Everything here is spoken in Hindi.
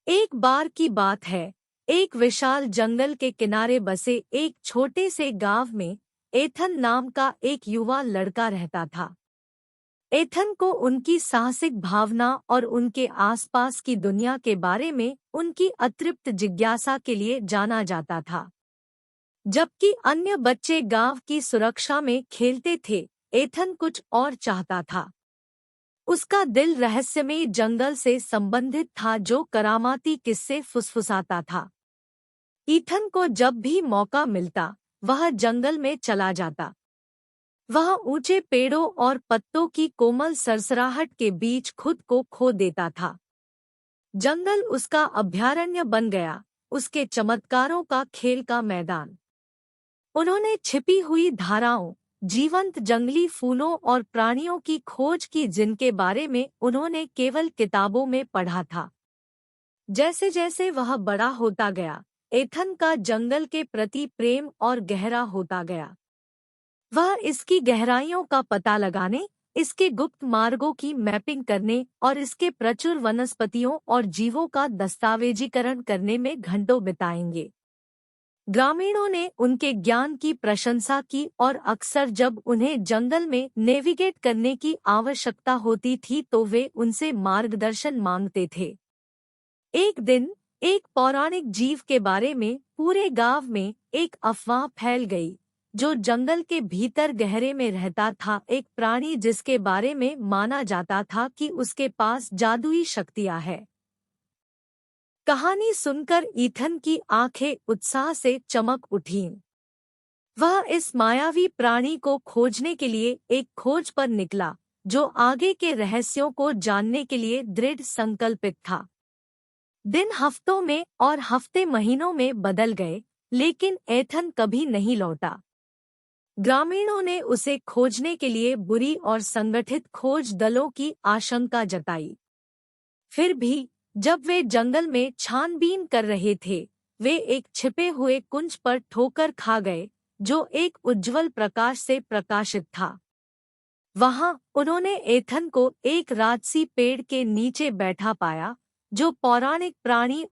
एक बार की बात है, एक विशाल जंगल के किनारे बसे एक छोटे से गांव में एथन नाम का एक युवा लड़का रहता था। एथन को उनकी साहसिक भावना और उनके आसपास की दुनिया के बारे में उनकी अतृप्त जिज्ञासा के लिए जाना जाता था। जबकि अन्य बच्चे गांव की सुरक्षा में खेलते थे, एथन कुछ और चाहता था। उसका दिल रहस्यमय जंगल से संबंधित था जो करामाती किस्से फुसफुसाता था। ईथन को जब भी मौका मिलता, वह जंगल में चला जाता। वह ऊंचे पेड़ों और पत्तों की कोमल सरसराहट के बीच खुद को खो देता था। जंगल उसका अभयारण्य बन गया, उसके चमत्कारों का खेल का मैदान। उन्होंने छिपी हुई धाराओं, जीवंत जंगली फूलों और प्राणियों की खोज की जिनके बारे में उन्होंने केवल किताबों में पढ़ा था। जैसे जैसे वह बड़ा होता गया, एथन का जंगल के प्रति प्रेम और गहरा होता गया। वह इसकी गहराइयों का पता लगाने, इसके गुप्त मार्गों की मैपिंग करने और इसके प्रचुर वनस्पतियों और जीवों का दस्तावेजीकरण करने में घंटों बिताएंगे। ग्रामीणों ने उनके ज्ञान की प्रशंसा की और अक्सर जब उन्हें जंगल में नेविगेट करने की आवश्यकता होती थी तो वे उनसे मार्गदर्शन मांगते थे। एक दिन एक पौराणिक जीव के बारे में पूरे गांव में एक अफवाह फैल गई, जो जंगल के भीतर गहरे में रहता था, एक प्राणी जिसके बारे में माना जाता था कि उसके पास जादुई शक्तियां हैं। कहानी सुनकर ईथन की आंखें उत्साह से चमक उठीं। वह इस मायावी प्राणी को खोजने के लिए एक खोज पर निकला, जो आगे के रहस्यों को जानने के लिए दृढ़ संकल्पित था। दिन हफ्तों में और हफ्ते महीनों में बदल गए, लेकिन एथन कभी नहीं लौटा। ग्रामीणों ने उसे खोजने के लिए बुरी और संगठित खोज दलों की आशंका जताई। फिर भी जब वे जंगल में छानबीन कर रहे थे, वे एक छिपे हुए कुंज पर ठोकर खा गए, जो एक उज्ज्वल प्रकाश से प्रकाशित था। वहां उन्होंने एथन को एक राजसी पेड़ के नीचे बैठा पाया, जो पौराणिक प्राणी